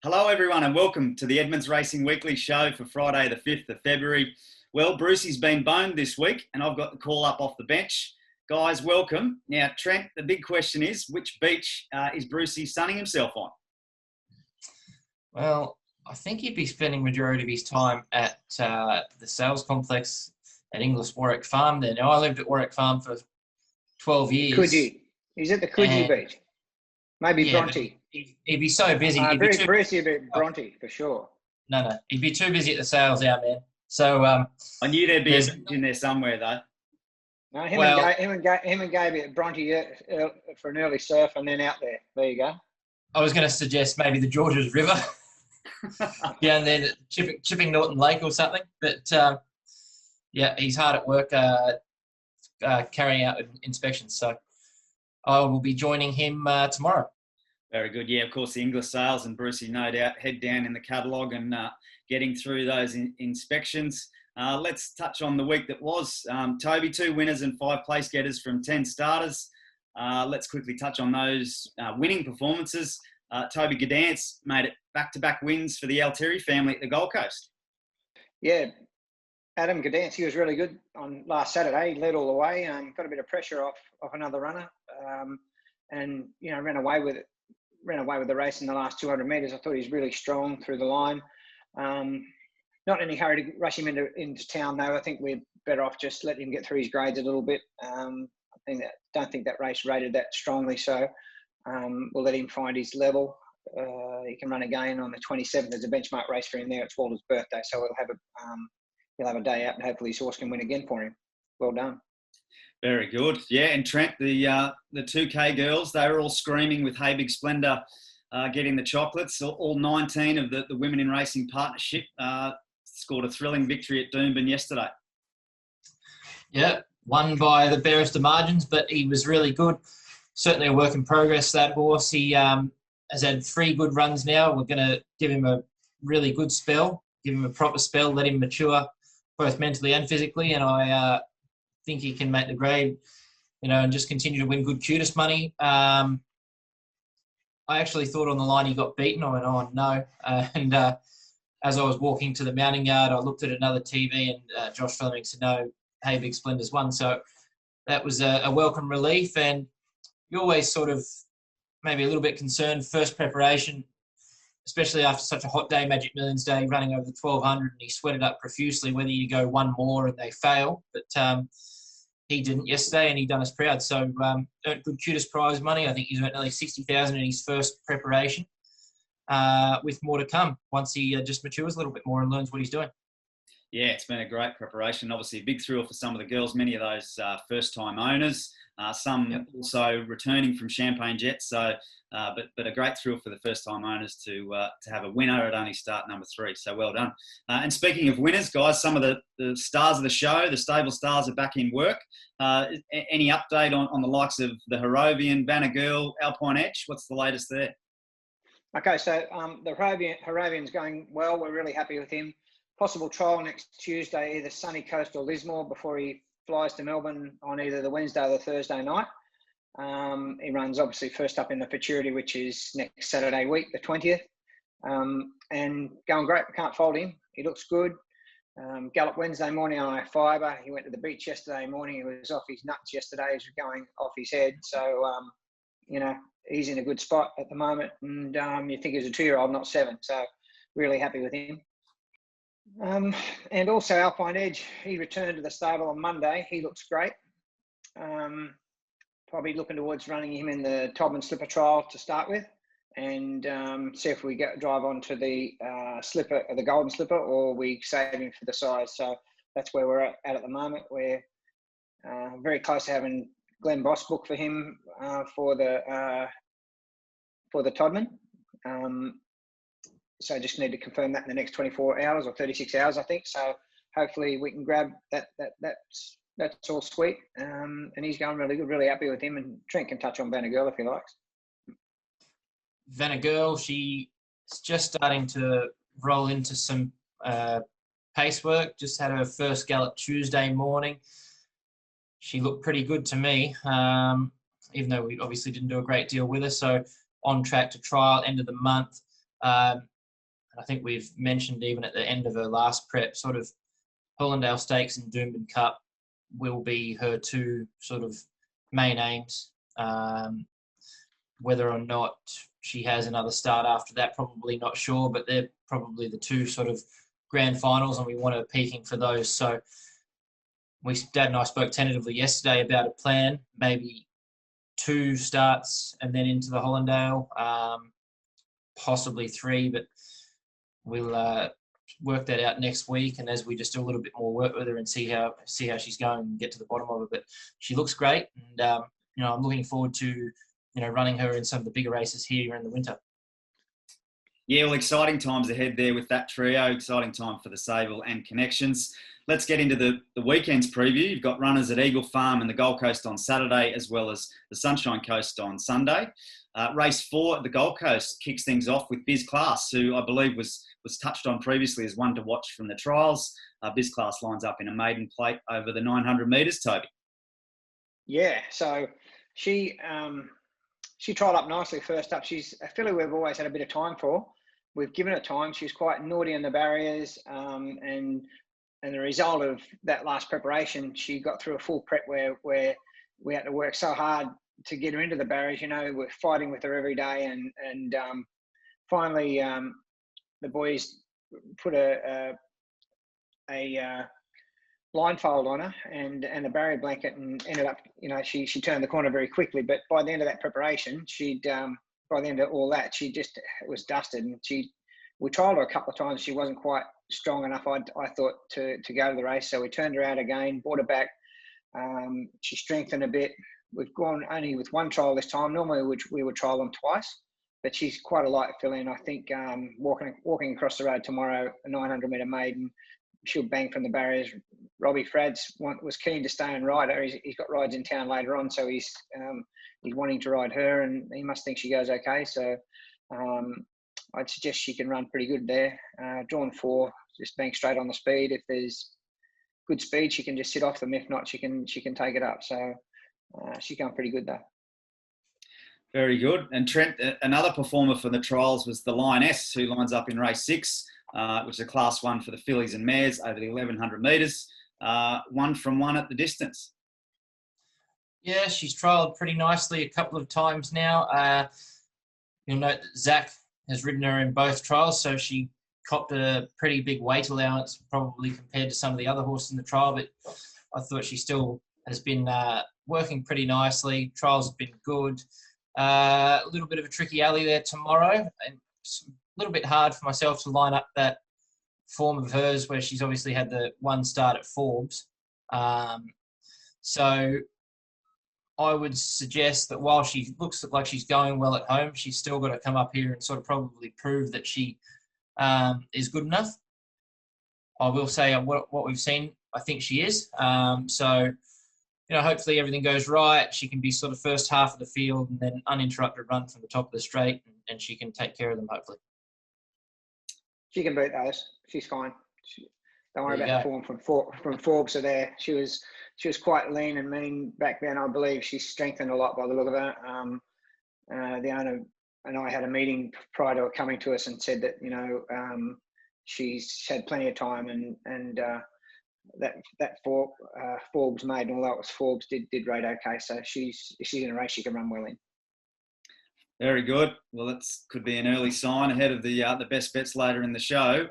Hello, everyone, and welcome to the Edmonds Racing Weekly Show for Friday, the 5th of February. Well, Brucey's been boned this week, and I've got the call up off the bench. Guys, welcome. Now, Trent, the big question is, which beach is Brucey sunning himself on? Well, I think he'd be spending majority of his time at the sales complex at Inglis Warwick Farm there. Now, I lived at Warwick Farm for 12 years. Coogee. He's at the Coogee Beach. Maybe Yeah, Bronte. He'd be so busy. He'd be too Brucey a bit Bronte, for sure. No. He'd be too busy at the sales out there. So I knew there'd be a beach in there somewhere, though. No, him and Gaby at Bronte for an early surf and then out there. There you go. I was going to suggest maybe the Georges River. Down there at Chipping Norton Lake or something. But, he's hard at work carrying out inspections. So I will be joining him tomorrow. Very good. Yeah, of course, the English sales and Brucey, no doubt, head down in the catalogue and getting through those inspections. Let's touch on the week that was. Toby, 2 winners and 5 place getters from 10 starters. Let's quickly touch on those winning performances. Toby Gadance made it back-to-back wins for the Altieri family at the Gold Coast. Yeah, Adam Gadance, he was really good on last Saturday. He led all the way, got a bit of pressure off another runner, and ran away with it. Ran away with the race in the last 200 metres. I thought he was really strong through the line. Not in any hurry to rush him into town, though. I think we're better off just letting him get through his grades a little bit. Don't think that race rated that strongly, so we'll let him find his level. He can run again on the 27th. There's a benchmark race for him there. It's Walter's birthday, so he'll have a day out, and hopefully his horse can win again for him. Well done. Very good. Yeah, and Trent, the 2K girls, they were all screaming with Hey Big Splendour getting the chocolates. All 19 of the Women in Racing Partnership scored a thrilling victory at Doomben yesterday. Yeah, won by the barest of margins, but he was really good. Certainly a work in progress, that horse. He has had 3 good runs now. We're going to give him a really good spell, give him a proper spell, let him mature both mentally and physically, and I think he can make the grade, and just continue to win good cutest money. I actually thought on the line he got beaten. I went, oh, no. And as I was walking to the mounting yard, I looked at another TV and Josh Fleming said, no, Hey Big Splendor's won. So that was a welcome relief. And you're always sort of maybe a little bit concerned first preparation, especially after such a hot day, Magic Millions Day, running over the 1200, and he sweated up profusely, whether you go one more and they fail. But he didn't yesterday, and he done us proud. So earned good cutest prize money. I think he's earned nearly 60,000 in his first preparation, with more to come once he just matures a little bit more and learns what he's doing. Yeah, it's been a great preparation. Obviously, a big thrill for some of the girls, many of those first-time owners, some also returning from Champagne Jets. So, but a great thrill for the first-time owners to have a winner at only start number 3. So well done. And speaking of winners, guys, some of the stars of the show, the stable stars, are back in work. Any update on the likes of the Harrovian, Vanna Girl, Alpine Edge? What's the latest there? Okay, so the Harrovian's going well. We're really happy with him. Possible trial next Tuesday, either Sunny Coast or Lismore, before he flies to Melbourne on either the Wednesday or the Thursday night. He runs obviously first up in the Futurity, which is next Saturday week, the 20th. And going great. Can't fault him. He looks good. Gallop Wednesday morning on a fibre. He went to the beach yesterday morning. He was off his nuts yesterday. He was going off his head. So, he's in a good spot at the moment. And you think he's a 2-year-old, not 7. So really happy with him. And also Alpine Edge, he returned to the stable on Monday. He looks great. Probably looking towards running him in the Todman Slipper trial to start with, and see if we drive on to the Slipper, the Golden Slipper, or we save him for the size. So that's where we're at the moment. We're very close to having Glenn Boss booked for him for the Todman. So just need to confirm that in the next 24 hours or 36 hours, I think. So hopefully we can grab that. That's all sweet. And he's going really good, really happy with him. And Trent can touch on Vanna Girl if he likes. Vanna Girl, she's just starting to roll into some pace work. Just had her first gallop Tuesday morning. She looked pretty good to me, even though we obviously didn't do a great deal with her. So on track to trial end of the month. And I think we've mentioned even at the end of her last prep, sort of Hollandale Stakes and Doomben Cup will be her two sort of main aims. Whether or not she has another start after that, probably not sure, but they're probably the two sort of grand finals, and we want her peaking for those. So Dad and I spoke tentatively yesterday about a plan, maybe 2 starts and then into the Hollandale, possibly 3, but we'll work that out next week. And as we just do a little bit more work with her and see how she's going and get to the bottom of it. But she looks great, and I'm looking forward to running her in some of the bigger races here in the winter. Yeah, well, exciting times ahead there with that trio. Exciting time for the Sable and Connections. Let's get into the weekend's preview. You've got runners at Eagle Farm and the Gold Coast on Saturday, as well as the Sunshine Coast on Sunday. Race 4 at the Gold Coast kicks things off with Biz Class, who I believe was touched on previously as one to watch from the trials. Biz Class lines up in a maiden plate over the 900 metres, Toby. Yeah, so she trialled up nicely first up. She's a filly we've always had a bit of time for. We've given her time. She's quite naughty in the barriers, and the result of that last preparation, she got through a full prep where we had to work so hard to get her into the barriers. We're fighting with her every day, and finally the boys put a blindfold on her and a barrier blanket, and ended up, she turned the corner very quickly. But by the end of that preparation, by the end of all that, she just was dusted. And we trialled her a couple of times. She wasn't quite strong enough, I thought, to go to the race. So we turned her out again, brought her back. She strengthened a bit. We've gone only with 1 trial this time. Normally we would trial them twice, but she's quite a light filly. And I think walking across the road tomorrow, a 900 metre maiden, she'll bang from the barriers. Robbie Frads was keen to stay and ride her. He's got rides in town later on, so he's wanting to ride her, and he must think she goes okay. So I'd suggest she can run pretty good there. Drawn 4, just bang straight on the speed. If there's good speed, she can just sit off them. If not, she can take it up. So she's going pretty good though. Very good. And Trent, another performer for the trials was the Lioness, who lines up in race 6, which is a class 1 for the fillies and mares over the 1100 metres. 1 from 1 at the distance. Yeah, she's trialled pretty nicely a couple of times now. You'll note that Zach has ridden her in both trials, so she copped a pretty big weight allowance, probably compared to some of the other horses in the trial, but I thought she still has been working pretty nicely. Trials have been good. A little bit of a tricky alley there tomorrow, and it's a little bit hard for myself to line up that form of hers where she's obviously had the 1 start at Forbes. So I would suggest that while she looks like she's going well at home, she's still got to come up here and sort of probably prove that she is good enough. I will say what we've seen, I think she is. So, hopefully everything goes right. She can be sort of first half of the field and then uninterrupted run from the top of the straight, and she can take care of them, hopefully. She can beat those. She's fine. Don't worry about the form from Forbes. So there, she was quite lean and mean back then. I believe she's strengthened a lot by the look of her. The owner and I had a meeting prior to her coming to us and said that she's had plenty of time, and that Forbes maiden, although it was Forbes, did rate okay. So she's in a race she can run well in. Very good. Well, that could be an early sign ahead of the best bets later in the show.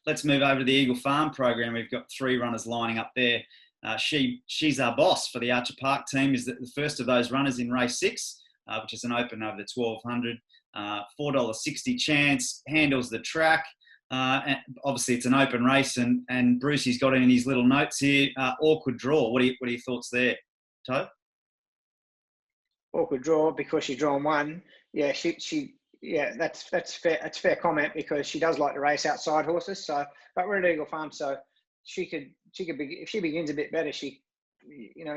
Let's move over to the Eagle Farm program. We've got 3 runners lining up there. She's our boss for the Archer Park team. Is the first of those runners in race 6, which is an open over the 1200. $4.60 chance, handles the track. And obviously, it's an open race, and Brucey's got it in his little notes here. Awkward draw. What are your thoughts there, Toe? Awkward draw because she's drawn 1. Yeah, that's fair. That's fair comment because she does like to race outside horses. So, but we're at Eagle Farm, so she could be, if she begins a bit better, he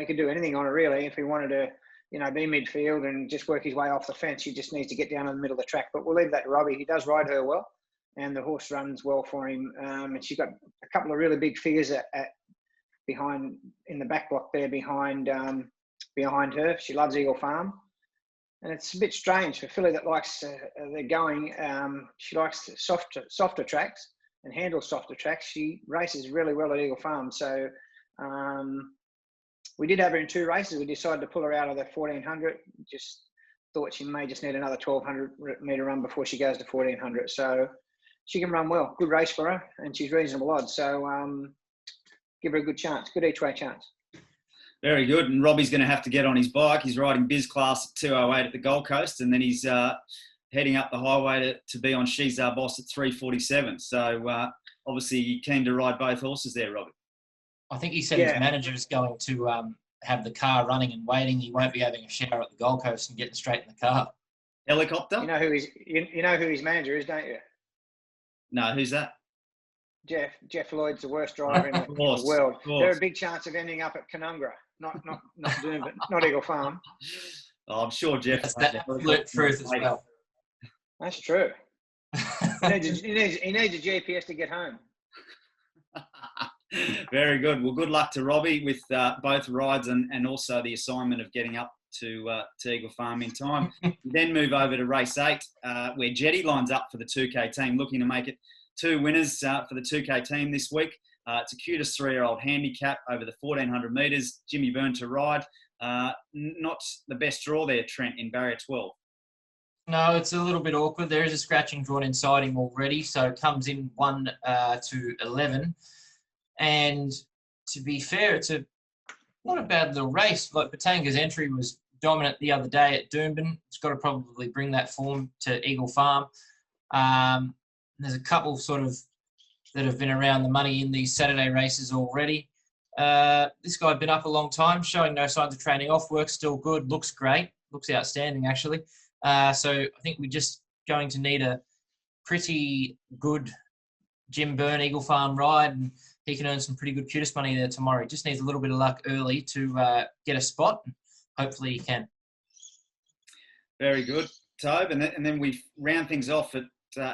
could do anything on her really. If he wanted to, be midfield and just work his way off the fence, she just needs to get down in the middle of the track. But we'll leave that to Robbie. He does ride her well, and the horse runs well for him. And she's got a couple of really big figures behind in the back block there behind her. She loves Eagle Farm. And it's a bit strange for a filly that likes the going. She likes softer tracks and handles softer tracks. She races really well at Eagle Farm. So we did have her in 2 races. We decided to pull her out of the 1400. Just thought she may just need another 1200 metre run before she goes to 1400. So she can run well. Good race for her, and she's reasonable odds. So give her a good chance, good each-way chance. Very good. And Robbie's going to have to get on his bike. He's riding Biz Class at 2:08 at the Gold Coast, and then he's heading up the highway to be on She's Our Boss at 3:47. So obviously you're keen to ride both horses there, Robbie. I think he said his manager is going to have the car running and waiting. He won't be having a shower at the Gold Coast and getting straight in the car. Helicopter? You know who his manager is, don't you? No, who's that? Jeff Lloyd's the worst driver in the world. They're a big chance of ending up at Canungra, not Doom, but not Eagle Farm. Oh, I'm sure Jeff. That's the absolute truth as well. That's true. He needs a GPS to get home. Very good. Well, good luck to Robbie with both rides and also the assignment of getting up to Eagle Farm in time. Then move over to race 8, where Jetty lines up for the 2K team, looking to make it 2 winners for the 2K team this week. It's a cutest 3-year-old handicap over the 1400 metres. Jimmy Byrne to ride. Not the best draw there, Trent, in barrier 12. No, it's a little bit awkward. There is a scratching drawn inside him already, so it comes in 1 to 11. And to be fair, it's not a bad little race. Like Batanga's entry was dominant the other day at Doomben. It's got to probably bring that form to Eagle Farm. There's a couple sort of that have been around the money in these Saturday races already. This guy had been up a long time, showing no signs of training off. Work's still good, looks great, looks outstanding actually. So I think we're just going to need a pretty good Jim Byrne Eagle Farm ride, and he can earn some pretty good cutest money there tomorrow. He just needs a little bit of luck early to get a spot. Hopefully he can. Very good, Tobe. And then we round things off at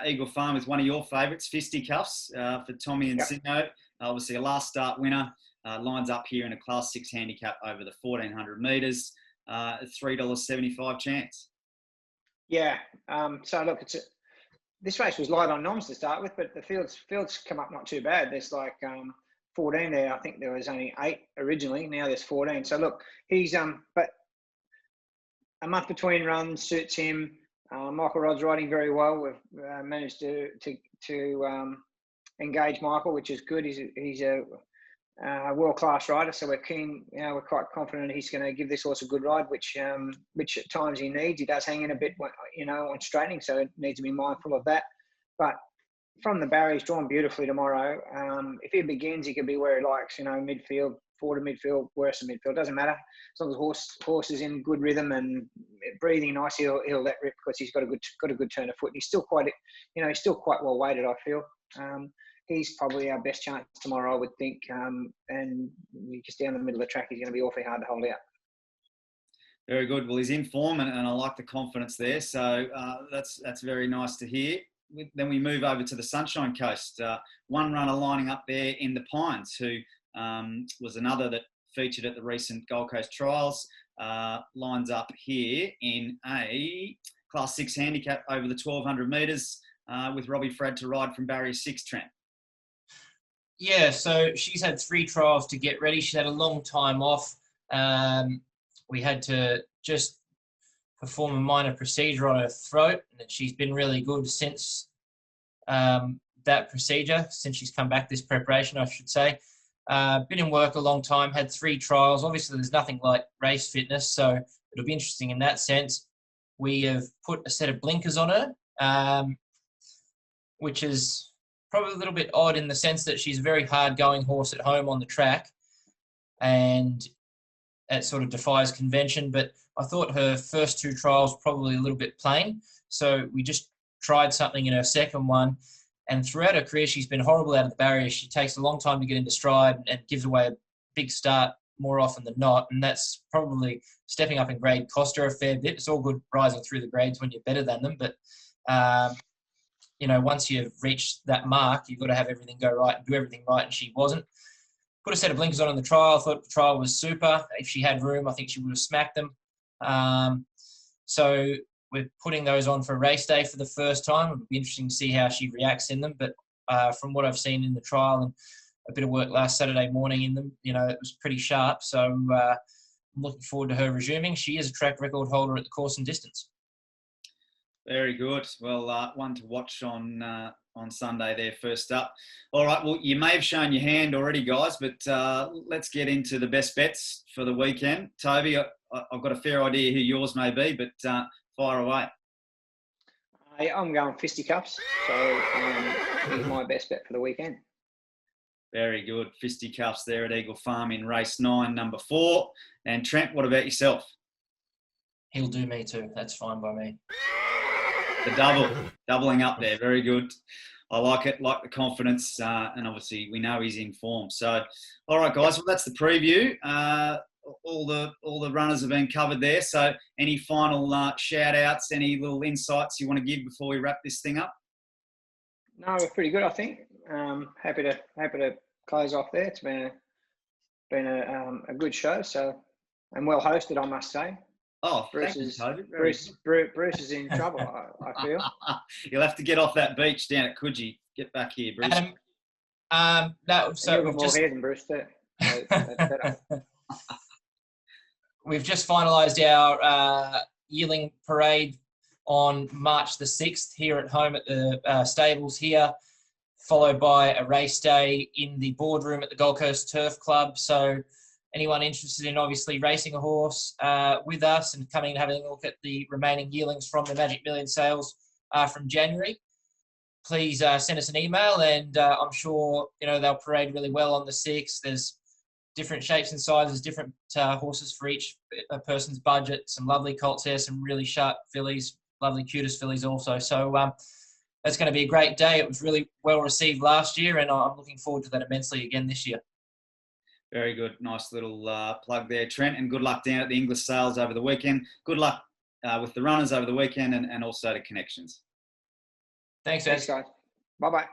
Eagle Farm with one of your favourites, Fisticuffs, for Tommy and Singo. Obviously a last start winner. Lines up here in a Class 6 handicap over the 1400 metres. $3.75 chance. Yeah. So look, this race was light on noms to start with, but the fields come up not too bad. There's like 14 there. I think there was only 8 originally. Now there's 14. So look, he's but a month between runs suits him. Michael Rod's riding very well. We've managed to engage Michael, which is good. He's a world-class rider, so we're keen. We're quite confident he's going to give this horse a good ride, which at times he needs. He does hang in a bit, on straightening, so it needs to be mindful of that. But from the barrier, he's drawn beautifully tomorrow. If he begins, he can be where he likes. Midfield, forward to midfield, worse than midfield, doesn't matter. As long as the horse is in good rhythm and breathing nice, he'll let rip because he's got a good turn of foot. And he's still quite well weighted, I feel. He's probably our best chance tomorrow, I would think. And just down the middle of the track, he's going to be awfully hard to hold out. Very good. Well, he's in form, and I like the confidence there. So that's very nice to hear. Then we move over to the Sunshine Coast. One runner lining up there in the Pines, who was another that featured at the recent Gold Coast trials. Lines up here in a Class 6 handicap over the 1200 metres with Robbie Fradd to ride from barrier 6, Trent. Yeah, so she's had 3 trials to get ready. She's had a long time off. We had to just perform a minor procedure on her throat, and she's been really good since that procedure, since she's come back this preparation, I should say. Been in work a long time, had 3 trials. Obviously, there's nothing like race fitness, so it'll be interesting in that sense. We have put a set of blinkers on her, which is probably a little bit odd in the sense that she's a very hard-going horse at home on the track, and it sort of defies convention. But I thought her first 2 trials probably a little bit plain, so we just tried something in her second one. And throughout her career, she's been horrible out of the barrier. She takes a long time to get into stride and gives away a big start more often than not, and that's probably stepping up in grade cost her a fair bit. It's all good rising through the grades when you're better than them, but once you've reached that mark, you've got to have everything go right and do everything right, and she wasn't. Put a set of blinkers on in the trial. I thought the trial was super. If she had room, I think she would have smacked them. So we're putting those on for race day for the first time. It'll be interesting to see how she reacts in them. But from what I've seen in the trial and a bit of work last Saturday morning in them, you know, it was pretty sharp. So I'm looking forward to her resuming. She is a track record holder at the course and distance. Very good. Well, one to watch on Sunday there first up. All right, well, you may have shown your hand already, guys, but let's get into the best bets for the weekend. Toby, I've got a fair idea who yours may be, but fire away. I'm going fisticuffs, so he's my best bet for the weekend. Very good. Fisticuffs there at Eagle Farm in race 9, number 4. And Trent, what about yourself? He'll do me too. That's fine by me. The doubling up there. Very good. I like it, like the confidence, and obviously we know he's in form. So, all right, guys, well, that's the preview. All the runners have been covered there. So any final shout-outs, any little insights you want to give before we wrap this thing up? No, we're pretty good, I think. Happy to close off there. It's been a good show, so, and well hosted, I must say. Oh, Bruce is in trouble, I feel. You'll have to get off that beach down at Coogee. Get back here, Bruce. So we've just... more hair than Bruce too. So that's better. We've just finalised our yearling parade on March the 6th here at home at the stables here, followed by a race day in the boardroom at the Gold Coast Turf Club. So anyone interested in obviously racing a horse with us and coming and having a look at the remaining yearlings from the Magic Million sales from January, please send us an email, and I'm sure they'll parade really well on the 6th. There's different shapes and sizes, different horses for each person's budget. Some lovely colts there, some really sharp fillies, lovely cutest fillies also. So that's going to be a great day. It was really well received last year, and I'm looking forward to that immensely again this year. Very good. Nice little plug there, Trent, and good luck down at the English sales over the weekend. Good luck with the runners over the weekend and also to Connections. Thanks, guys. Bye-bye.